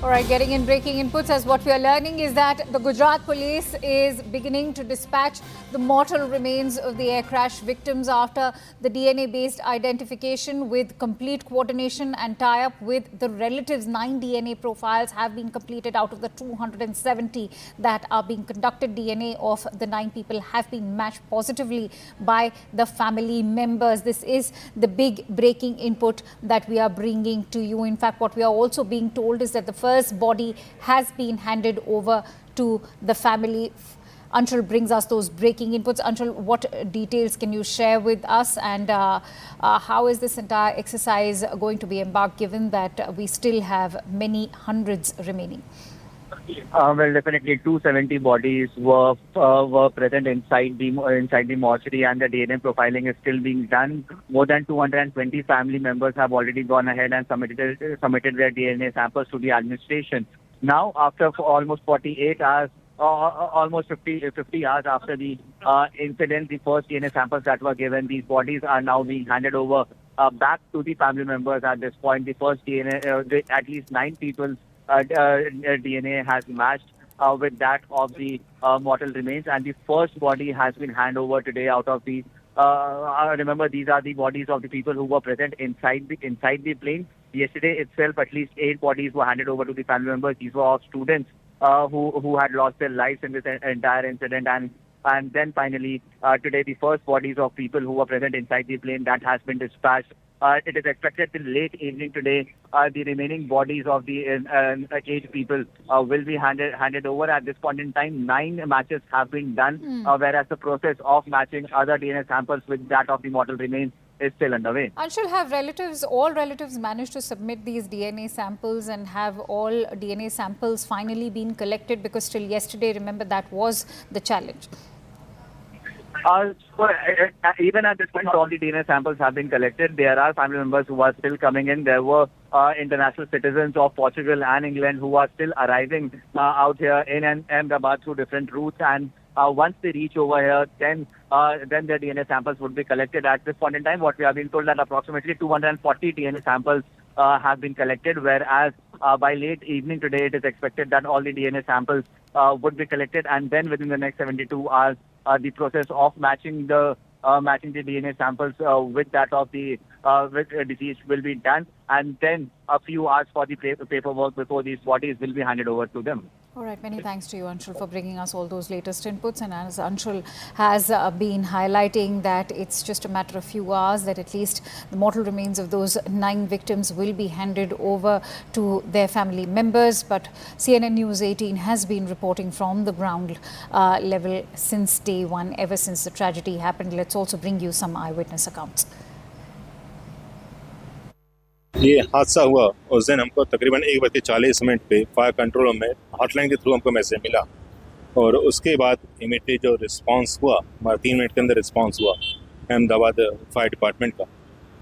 All right, getting in breaking inputs as what we are learning is that the Gujarat Police is beginning to dispatch the mortal remains of the air crash victims after the DNA-based identification with complete coordination and tie-up with the relatives. 9 DNA profiles have been completed out of the 270 that are being conducted. DNA of the 9 people have been matched positively by the family members. This is the big breaking input that we are bringing to you. In fact, what we are also being told is that the first body has been handed over to the family. Anshul brings us those breaking inputs. Anshul, what details can you share with us, and how is this entire exercise going to be embarked, given that we still have many hundreds remaining? Well, definitely 270 bodies were present inside the mortuary, and the DNA profiling is still being done. More than 220 family members have already gone ahead and submitted their DNA samples to the administration. Now, after almost 48 hours, almost 50 hours after the incident, the first DNA samples that were given, these bodies are now being handed over back to the family members. At this point, the first DNA, at least 9 people's DNA has matched with that of the mortal remains, and the first body has been handed over today out of the remember, these are the bodies of the people who were present inside the plane. Yesterday itself, at least 8 bodies were handed over to the family members. These were all students who had lost their lives in this entire incident, and then finally today the first bodies of people who were present inside the plane that has been dispatched. It is expected till late evening today. The remaining bodies of the 8 people will be handed over. At this point in time, 9 matches have been done, whereas the process of matching other DNA samples with that of the mortal remains is still underway. Anshul, have all relatives managed to submit these DNA samples, and have all DNA samples finally been collected? Because till yesterday, remember, that was the challenge. Even at this point, all the DNA samples have been collected. There are family members who are still coming in. There were international citizens of Portugal and England who are still arriving out here in Ahmedabad through different routes. And once they reach over here, then their DNA samples would be collected. At this point in time, what we have been told that approximately 240 DNA samples have been collected, whereas by late evening today, it is expected that all the DNA samples would be collected, and then within the next 72 hours, the process of matching the DNA samples with that of the deceased will be done, and then a few hours for the paperwork before these bodies will be handed over to them. All right, many thanks to you, Anshul, for bringing us all those latest inputs. And as Anshul has been highlighting, that it's just a matter of few hours that at least the mortal remains of those 9 victims will be handed over to their family members. But CNN News 18 has been reporting from the ground level since day one, ever since the tragedy happened. Let's also bring you some eyewitness accounts. ये हादसा हुआ उस दिन हमको तकरीबन 1:40 पे fire control में hotline के थ्रू हमको मैसेज मिला, और उसके बाद इमीडिएटली जो रिस्पांस हुआ, हमारा 3 मिनट के अंदर रिस्पांस हुआ अहमदाबाद फायर डिपार्टमेंट का।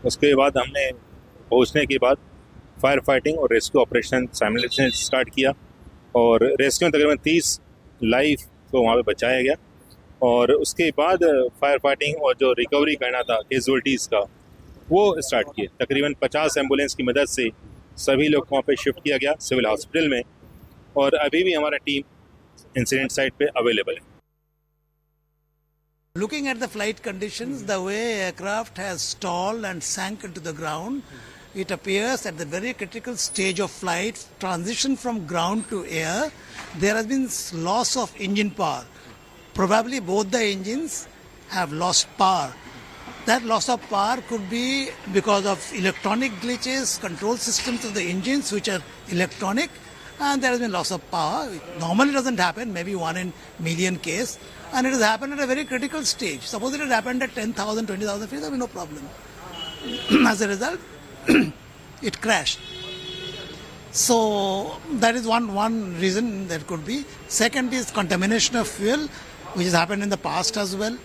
उसके बाद हमने पहुंचने के बाद फायर फाइटिंग और रेस्क्यू ऑपरेशन साइमल्टेनियसली स्टार्ट किया, और रेस्क्यू में तकरीबन 30 लाइफ को वहाँ पे बचाया गया। और उसके बाद फायर फाइटिंग और जो रिकवरी करना था कैजुअल्टीज़ का, वो स्टार्ट किए। तकरीबन 50 एम्बुलेंस की मदद से सभी लोग को वहाँ पे शिफ्ट किया गया सिविल हॉस्पिटल में, और अभी भी हमारा टीम इंसिडेंट साइट पे अवेलेबल है। Looking at the flight conditions, the way aircraft has stalled and sank into the ground, it appears at the very critical stage of flight, transition from ground to air, there has been loss of engine power. Probably both the engines have lost power. That loss of power could be because of electronic glitches, control systems of the engines which are electronic, and there has been loss of power. Normally doesn't happen, maybe 1 in million case, and it has happened at a very critical stage. Suppose it had happened at 10,000, 20,000 feet, there would be no problem. As a result, it crashed. So that is one reason that could be. Second is contamination of fuel, which has happened in the past as well.